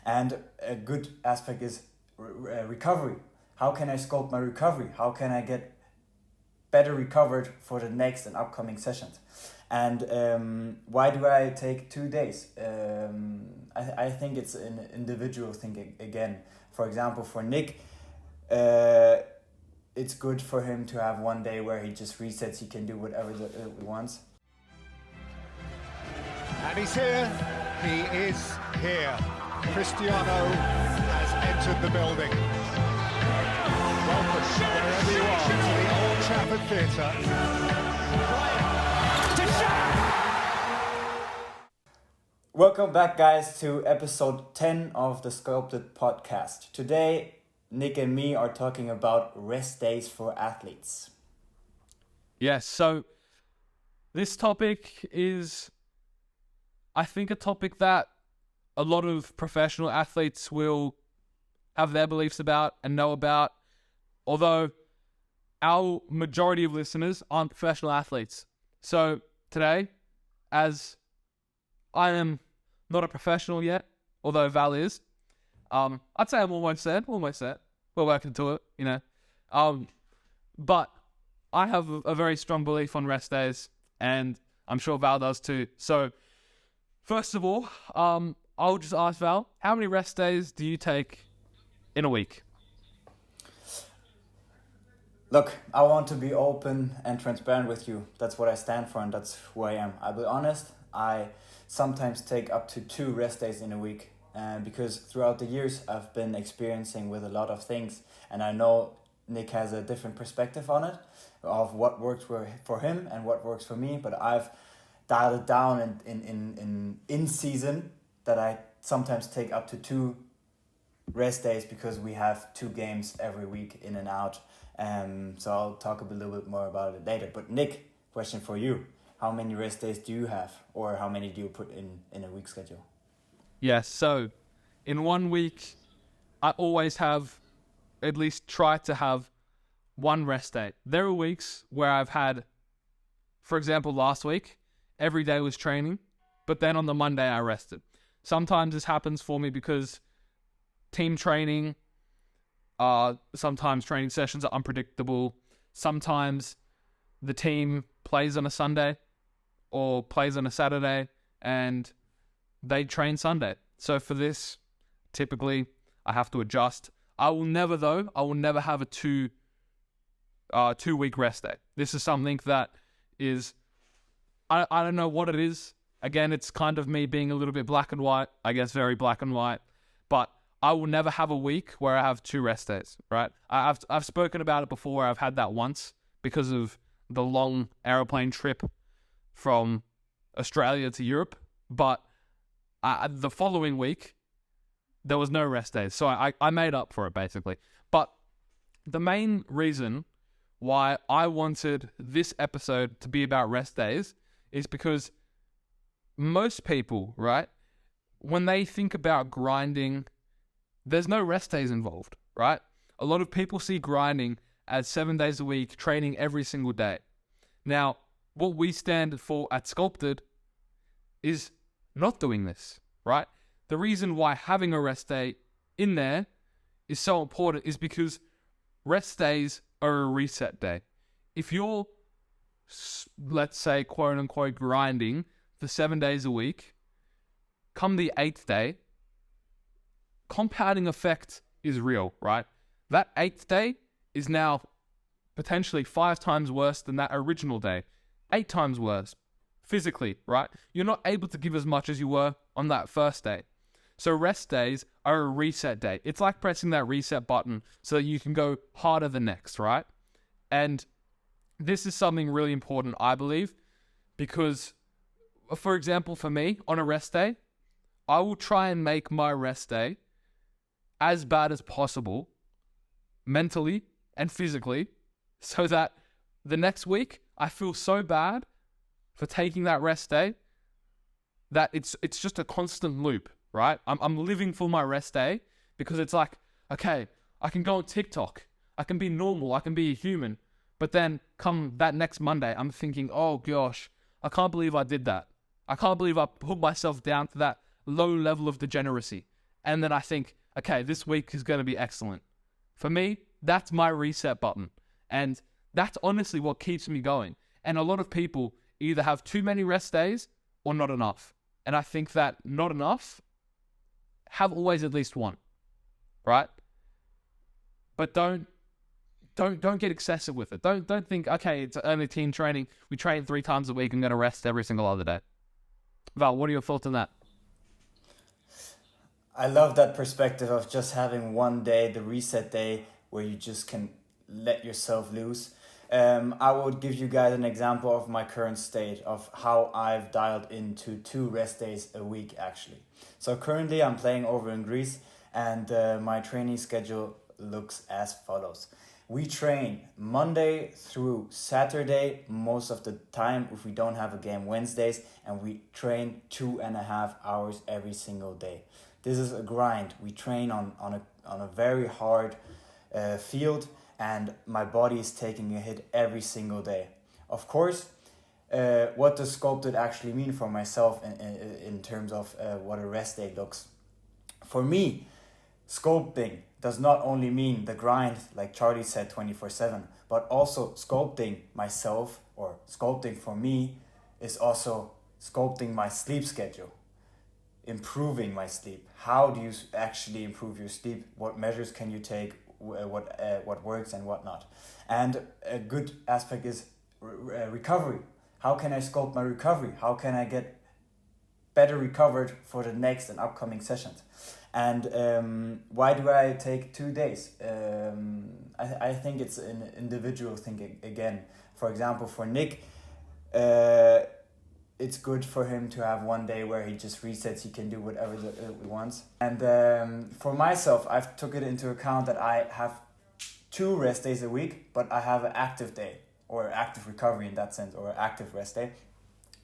And a good aspect is recovery. How can I sculpt my recovery? How can I get better recovered for the next and upcoming sessions? And why do I take 2 days? I think it's an individual thing again. For example, for Nick, it's good for him to have 1 day where he just resets. He can do whatever he wants. And he's here. He is here. Cristiano has entered the building. Welcome, wherever you are, to the Old Trafford Theatre. Welcome back, guys, to episode 10 of the Sculpted podcast. Today, Nick and me are talking about rest days for athletes. Yes, so this topic is, I think, a topic that a lot of professional athletes will have their beliefs about and know about, although our majority of listeners aren't professional athletes. So today, as I am not a professional yet, although Val is, I'd say I'm almost there. We're working to it, you know. But I have a very strong belief on rest days, and I'm sure Val does too. So first of all, I'll just ask Val, how many rest days do you take in a week? Look, I want to be open and transparent with you. That's what I stand for, and that's who I am. I'll be honest, I sometimes take up to 2 rest days in a week. Because throughout the years, I've been experiencing with a lot of things. And I know Nick has a different perspective on it, of what works for him and what works for me. But I've dialed it down in season that I sometimes take up to 2 rest days because we have 2 games every week in and out. So I'll talk a little bit more about it later. But Nick, question for you. How many rest days do you have, or how many do you put in a week schedule? Yes, so in 1 week, I always have, at least try to have 1 rest day. There are weeks where I've had, for example, last week, every day was training, but then on the Monday I rested. Sometimes this happens for me because team training, sometimes training sessions are unpredictable. Sometimes the team plays on a Sunday or plays on a Saturday and they train Sunday. So for this, typically, I have to adjust. I will never have a 2 week rest day. This is something that is, I don't know what it is. Again, it's kind of me being a little bit black and white, I guess very black and white. But I will never have a week where I have 2 rest days, right? I've spoken about it before. I've had that once because of the long aeroplane trip from Australia to Europe. But the following week, there was no rest days. So I made up for it, basically. But the main reason why I wanted this episode to be about rest days is because most people, right, when they think about grinding, there's no rest days involved, right? A lot of people see grinding as 7 days a week, training every single day. Now, what we stand for at Sculpted is not doing this, right? The reason why having a rest day in there is so important is because rest days are a reset day. If you're, let's say, quote unquote, grinding for 7 days a week, come the 8th day, compounding effect is real, right? That 8th day is now potentially 5 times worse than that original day, 8 times worse. Physically, right? You're not able to give as much as you were on that first day. So rest days are a reset day. It's like pressing that reset button so that you can go harder the next, right? And this is something really important, I believe, because, for example, for me, on a rest day, I will try and make my rest day as bad as possible, mentally and physically, so that the next week I feel so bad for taking that rest day that it's just a constant loop, right? I'm living for my rest day because it's like, okay, I can go on TikTok, I can be normal, I can be a human, but then come that next Monday, I'm thinking, oh gosh, I can't believe I did that. I can't believe I put myself down to that low level of degeneracy. and then I think, okay, this week is going to be excellent. For me, that's my reset button. And that's honestly what keeps me going. And a lot of people either have too many rest days or not enough. And I think that not enough, have always at least one, right? But don't get excessive with it. Don't think, okay, it's only team training. We train 3 times a week. I'm going to rest every single other day. Val, what are your thoughts on that? I love that perspective of just having one day, the reset day, where you just can let yourself loose. I would give you guys an example of my current state of how I've dialed into 2 rest days a week actually. So currently I'm playing over in Greece, and my training schedule looks as follows. We train Monday through Saturday most of the time if we don't have a game Wednesdays, and we train 2.5 hours every single day. This is a grind. We train on a very hard field, and my body is taking a hit every single day. Of course, what does Sculpted actually mean for myself in terms of what a rest day looks? For me, sculpting does not only mean the grind, like Charlie said, 24/7, but also sculpting myself, or sculpting for me is also sculpting my sleep schedule, improving my sleep. How do you actually improve your sleep? What measures can you take? What works and what not? And a good aspect is recovery. How can I sculpt my recovery? How can I get better recovered for the next and upcoming sessions? And why do I take 2 days? I think it's an individual thing again. For example, for Nick, it's good for him to have one day where he just resets. He can do whatever he wants. And for myself, I've took it into account that I have 2 rest days a week, but I have an active day, or active recovery in that sense, or active rest day.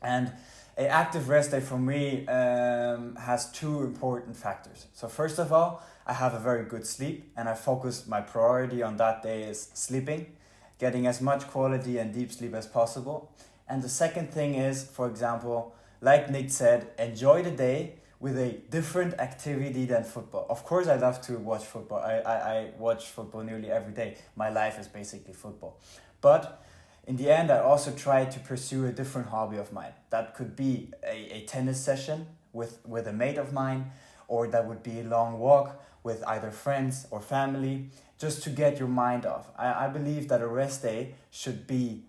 And an active rest day for me has 2 important factors. So first of all, I have a very good sleep, and I focus my priority on that day is sleeping, getting as much quality and deep sleep as possible. And the second thing is, for example, like Nick said, enjoy the day with a different activity than football. Of course, I love to watch football. I watch football nearly every day. My life is basically football. But in the end, I also try to pursue a different hobby of mine. That could be a tennis session with a mate of mine, or that would be a long walk with either friends or family, just to get your mind off. I believe that a rest day should be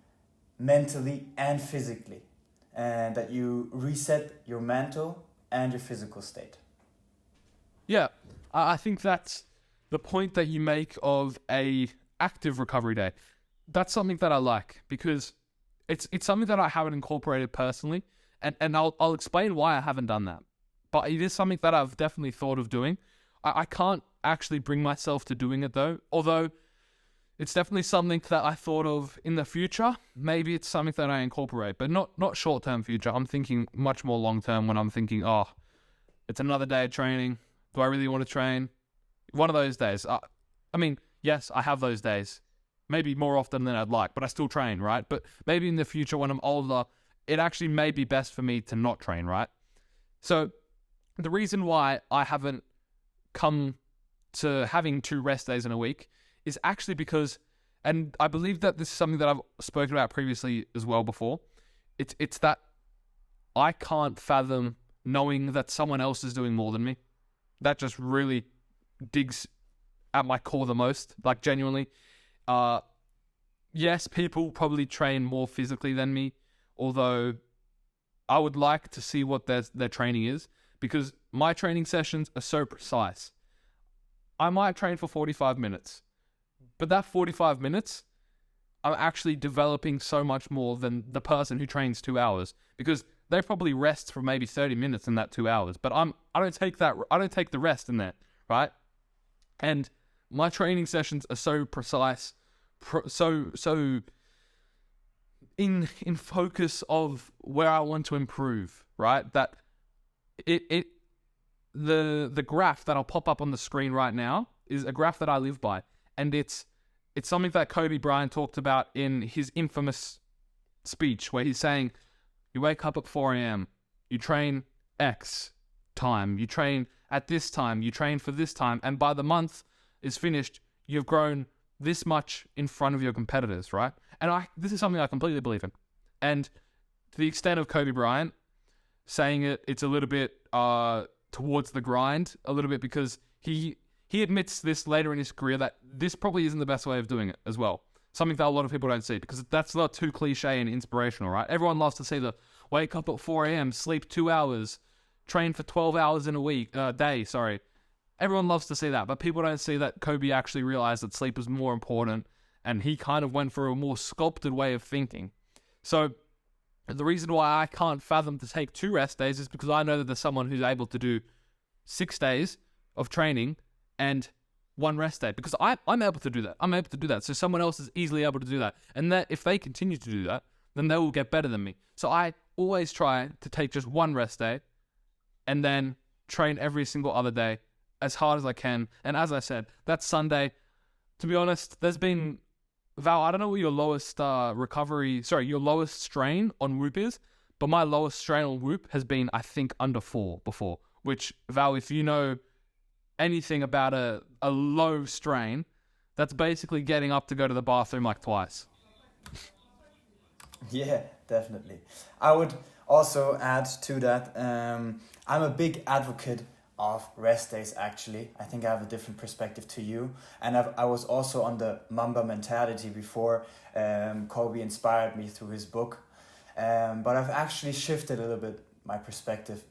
mentally and physically, and that you reset your mental and your physical state. Yeah, I think that's the point that you make of a active recovery day. That's something that I like, because it's something that I haven't incorporated personally, and I'll explain why I haven't done that. But it is something that I've definitely thought of doing. I can't actually bring myself to doing it though, although it's definitely something that I thought of in the future. Maybe it's something that I incorporate, but not short-term future. I'm thinking much more long-term when I'm thinking, oh, it's another day of training. Do I really want to train? One of those days. I mean, yes, I have those days. Maybe more often than I'd like, but I still train, right? But maybe in the future when I'm older, it actually may be best for me to not train, right? So the reason why I haven't come to having 2 rest days in a week is actually because, and I believe that this is something that I've spoken about previously as well before, it's that I can't fathom knowing that someone else is doing more than me. That just really digs at my core the most, like genuinely. Yes, people probably train more physically than me, although I would like to see what their training is, because my training sessions are so precise. I might train for 45 minutes, but that 45 minutes, I'm actually developing so much more than the person who trains 2 hours, because they probably rest for maybe 30 minutes in that 2 hours, but I don't take the rest in that, right? And my training sessions are so precise, so in focus of where I want to improve, right? That the graph that I'll pop up on the screen right now is a graph that I live by, and it's something that Kobe Bryant talked about in his infamous speech, where he's saying, you wake up at 4 a.m., you train X time, you train at this time, you train for this time, and by the month is finished, you've grown this much in front of your competitors, right? And this is something I completely believe in. And to the extent of Kobe Bryant saying it's a little bit towards the grind, a little bit, because he admits this later in his career that this probably isn't the best way of doing it as well. Something that a lot of people don't see, because that's not too cliche and inspirational, right? Everyone loves to see the wake up at 4 a.m., sleep 2 hours, train for 12 hours in a day. Everyone loves to see that, but people don't see that Kobe actually realized that sleep was more important, and he kind of went for a more sculpted way of thinking. So the reason why I can't fathom to take 2 rest days is because I know that there's someone who's able to do 6 days of training and 1 rest day, because I'm able to do that. I'm able to do that. So someone else is easily able to do that. And that if they continue to do that, then they will get better than me. So I always try to take just 1 rest day and then train every single other day as hard as I can. And as I said, that Sunday, to be honest, there's been, Val, I don't know what your lowest your lowest strain on whoop is, but my lowest strain on whoop has been, I think, under 4 before, which, Val, if you know anything about a low strain, that's basically getting up to go to the bathroom like twice. Yeah, definitely. I would also add to that, I'm a big advocate of rest days, actually. I think I have a different perspective to you. And I was also on the Mamba mentality before Kobe inspired me through his book. But I've actually shifted a little bit my perspective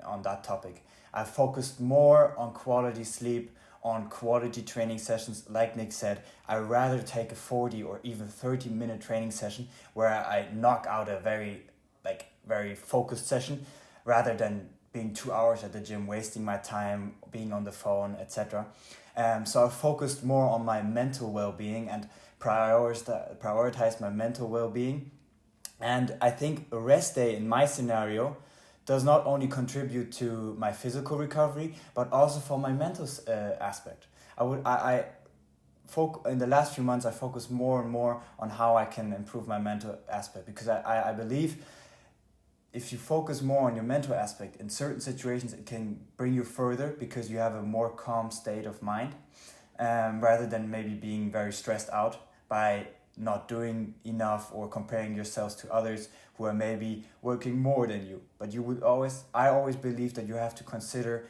on that topic. I focused more on quality sleep, on quality training sessions. Like Nick said, I'd rather take a 40 or even 30-minute training session where I knock out a very focused session, rather than being 2 hours at the gym, wasting my time, being on the phone, etc. So I focused more on my mental well-being and prioritized my mental well-being. And I think a rest day in my scenario does not only contribute to my physical recovery, but also for my mental aspect. In the last few months, I focus more and more on how I can improve my mental aspect, because I believe if you focus more on your mental aspect, in certain situations it can bring you further because you have a more calm state of mind, rather than maybe being very stressed out by not doing enough or comparing yourselves to others who are maybe working more than you. But I always believe that you have to consider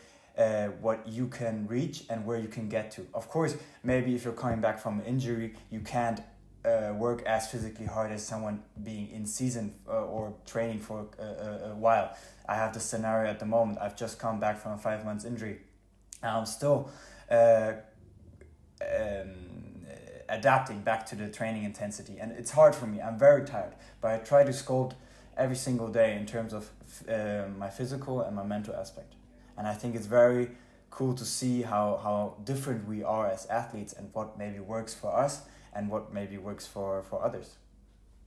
what you can reach and where you can get to. Of course, maybe if you're coming back from an injury, you can't work as physically hard as someone being in season or training for a while. I have the scenario at the moment. I've just come back from a 5 months injury. I'm still adapting back to the training intensity, and it's hard for me. I'm very tired, but I try to sculpt every single day in terms of my physical and my mental aspect. And I think it's very cool to see how different we are as athletes, and what maybe works for us and what maybe works for others.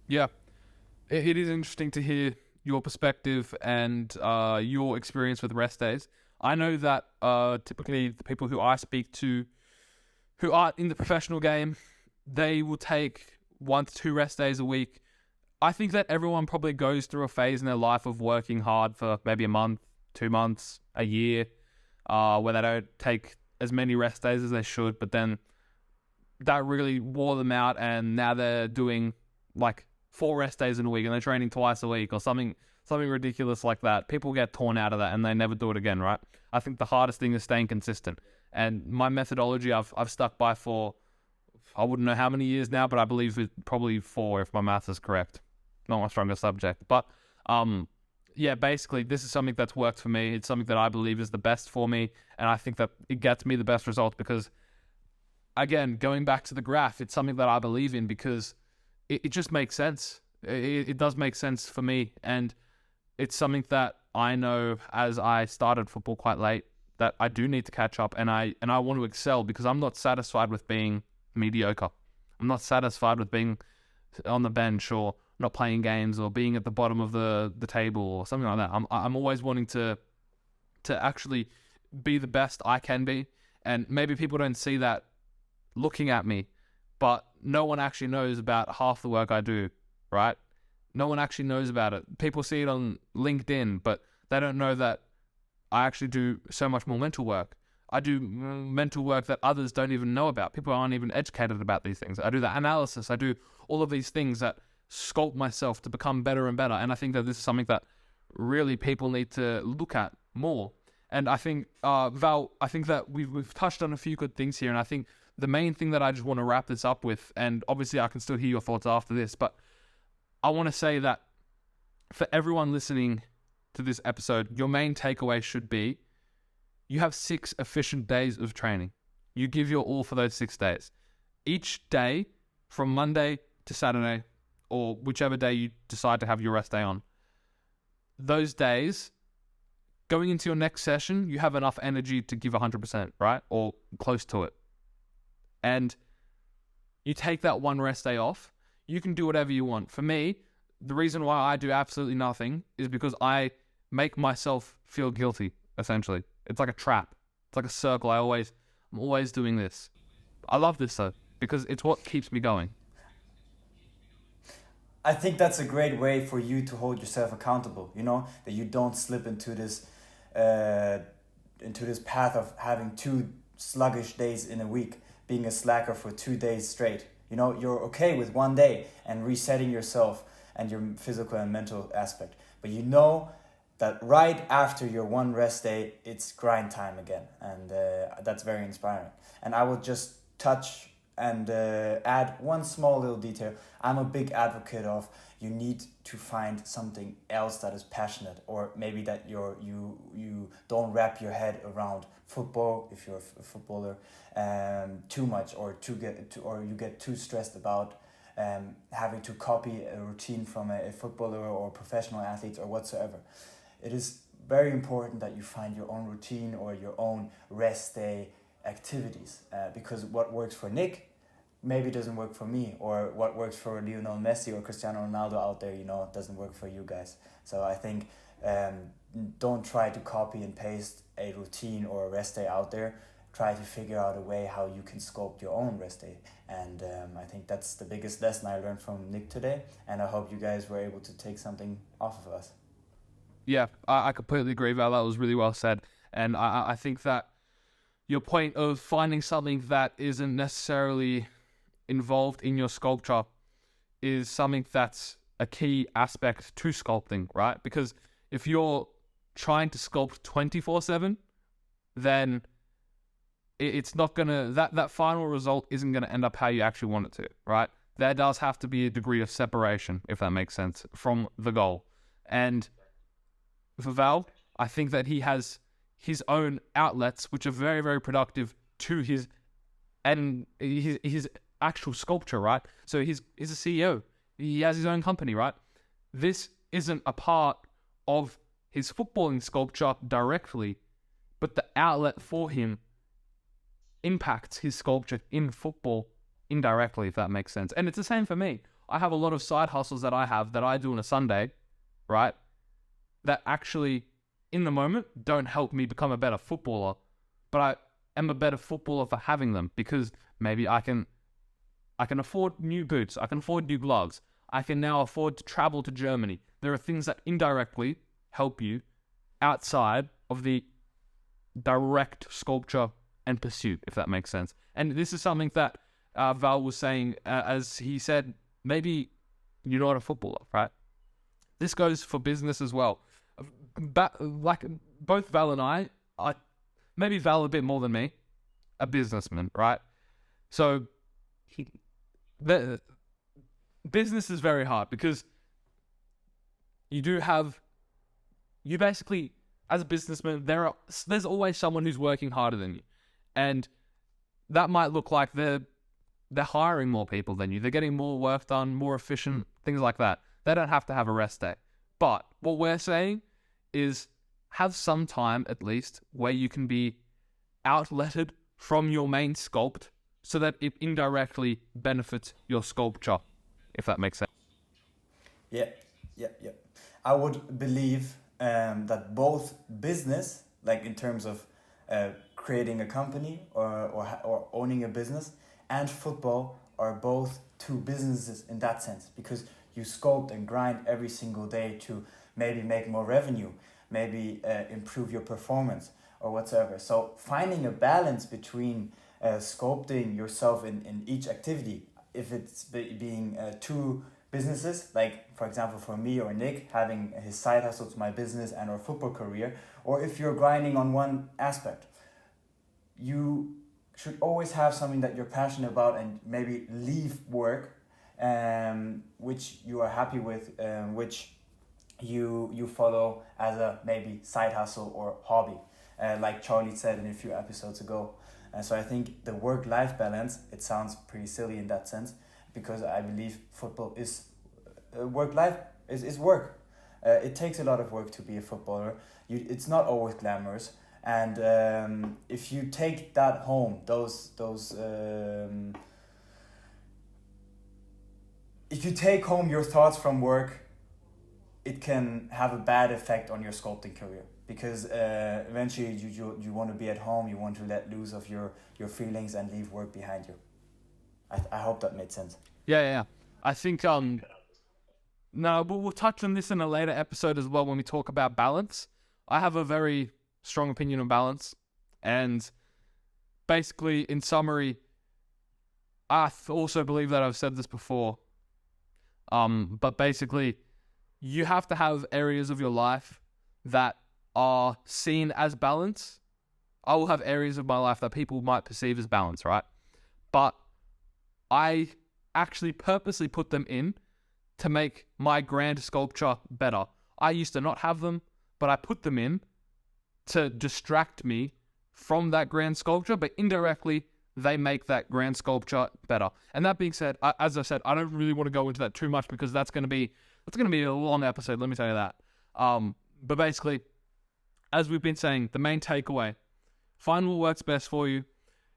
Yeah, it is interesting to hear your perspective and your experience with rest days. I know that typically the people who I speak to who are in the professional game, they will take 1 to 2 rest days a week. I think that everyone probably goes through a phase in their life of working hard for maybe a month, 2 months, a year, where they don't take as many rest days as they should, but then that really wore them out, and now they're doing like 4 rest days in a week and they're training twice a week or something ridiculous like that. People get torn out of that and they never do it again, right? I think the hardest thing is staying consistent. And my methodology I've stuck by for, I wouldn't know how many years now, but I believe it's probably 4 if my math is correct. Not my strongest subject. But yeah, basically this is something that's worked for me. It's something that I believe is the best for me. And I think that it gets me the best results because, again, going back to the graph, it's something that I believe in because it just makes sense. It does make sense for me. And it's something that I know as I started football quite late that I do need to catch up, and I want to excel because I'm not satisfied with being mediocre. I'm not satisfied with being on the bench or not playing games or being at the bottom of the table or something like that. I'm always wanting to actually be the best I can be, and maybe people don't see that looking at me, but no one actually knows about half the work I do, right? No one actually knows about it. People see it on LinkedIn, but they don't know that I actually do so much more mental work. I do mental work that others don't even know about. People aren't even educated about these things. I do the analysis. I do all of these things that sculpt myself to become better and better. And I think that this is something that really people need to look at more. And I think, Val, I think that we've touched on a few good things here. And I think the main thing that I just want to wrap this up with, and obviously I can still hear your thoughts after this, but I want to say that for everyone listening to this episode, your main takeaway should be you have 6 efficient days of training. You give your all for those 6 days. Each day from Monday to Saturday, or whichever day you decide to have your rest day on, those days, going into your next session, you have enough energy to give 100%, right? Or close to it. And you take that one rest day off, you can do whatever you want. For me, the reason why I do absolutely nothing is because I make myself feel guilty, essentially. It's like a trap. It's like a circle. I'm always doing this. I love this though, because it's what keeps me going. I think that's a great way for you to hold yourself accountable, you know, that you don't slip into this path of having 2 sluggish days in a week, being a slacker for 2 days straight. You know, you're okay with 1 day and resetting yourself and your physical and mental aspect. But you know that right after your 1 rest day, it's grind time again. And that's very inspiring. And I will just touch and add one small little detail. I'm a big advocate of you need to find something else that is passionate, or maybe that you don't wrap your head around football if you're a footballer too much, or you get too stressed about having to copy a routine from a footballer or professional athletes or whatsoever. It is very important that you find your own routine or your own rest day activities, because what works for Nick maybe doesn't work for me, or what works for Lionel Messi or Cristiano Ronaldo out there, you know, doesn't work for you guys. So I think don't try to copy and paste a routine or a rest day out there. Try to figure out a way how you can sculpt your own rest day. And I think that's the biggest lesson I learned from Nick today, and I hope you guys were able to take something off of us. Yeah, I completely agree, Val. That was really well said. And I think that your point of finding something that isn't necessarily involved in your sculpture is something that's a key aspect to sculpting, right? Because if you're trying to sculpt 24/7, then it's not gonna, that final result isn't gonna end up how you actually want it to, right? There does have to be a degree of separation, if that makes sense, from the goal. And for Val, I think that he has his own outlets, which are very, very productive to his actual sculpture, right? So he's a CEO. He has his own company, right? This isn't a part of his footballing sculpture directly, but the outlet for him impacts his sculpture in football indirectly, if that makes sense. And it's the same for me. I have a lot of side hustles that I do on a Sunday, right? That actually, in the moment, don't help me become a better footballer, but I am a better footballer for having them, because maybe I can afford new boots, I can afford new gloves, I can now afford to travel to Germany. There are things that indirectly help you outside of the direct sculpture and pursuit, if that makes sense. And this is something that Val was saying, as he said, maybe you're not a footballer, right? This goes for business as well. Like both Val and I, maybe Val a bit more than me, a businessman, right? So the business is very hard, because you basically, as a businessman, there's always someone who's working harder than you. And that might look like they're hiring more people than you. They're getting more work done, more efficient, things like that. They don't have to have a rest day. But what we're saying is have some time, at least, where you can be outletted from your main sculpt, so that it indirectly benefits your sculpture, if that makes sense. Yeah. I would believe that both business, like in terms of creating a company or owning a business, and football are both 2 businesses in that sense, because you sculpt and grind every single day to maybe make more revenue, maybe improve your performance or whatsoever. So finding a balance between sculpting yourself in each activity, if it's being two businesses, like for example for me or Nick, having his side hustle to my business and or football career, or if you're grinding on one aspect, you should always have something that you're passionate about and maybe leave work which you are happy with, which you follow as a maybe side hustle or hobby, like Charlie said in a few episodes ago. So I think the work-life balance, it sounds pretty silly in that sense, because I believe football is work-life is work. It takes a lot of work to be a footballer. It's not always glamorous, and if you take that home, if you take home your thoughts from work, it can have a bad effect on your sculpting career, because eventually you want to be at home, you want to let loose of your feelings and leave work behind you. I hope that made sense. Yeah. I think no, we'll touch on this in a later episode as well when we talk about balance. I have a very strong opinion on balance, and basically, in summary, I also believe that I've said this before. But basically, you have to have areas of your life that are seen as balance. I will have areas of my life that people might perceive as balance, right? But I actually purposely put them in to make my grand sculpture better. I used to not have them, but I put them in to distract me from that grand sculpture, but indirectly, they make that grand sculpture better. And that being said, as I said, I don't really want to go into that too much because that's going to be a long episode, let me tell you that. But basically, as we've been saying, the main takeaway, find what works best for you.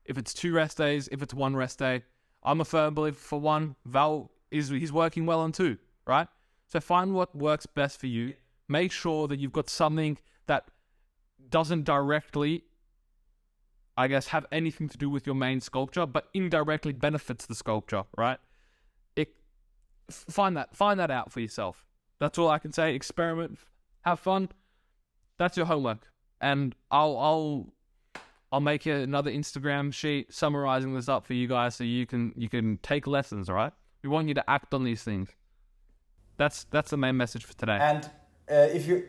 If it's 2 rest days, if it's 1 rest day, I'm a firm believer for 1. Val he's working well on 2, right? So find what works best for you. Make sure that you've got something that doesn't directly, I guess, have anything to do with your main sculpture, but indirectly benefits the sculpture, right? Find that out for yourself. That's all I can say. Experiment, have fun. That's your homework, and I'll make another Instagram sheet summarizing this up for you guys so you can take lessons. All right, we want you to act on these things. That's the main message for today. And if you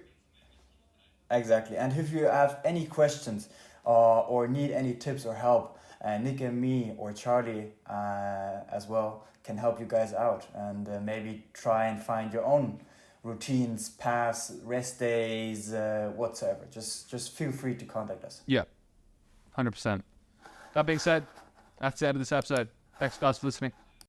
have any questions or need any tips or help, Nick and me or Charlie as well can help you guys out, and maybe try and find your own routines, paths, rest days, whatsoever. Just feel free to contact us. Yeah, 100%. That being said, that's the end of this episode. Thanks guys for listening.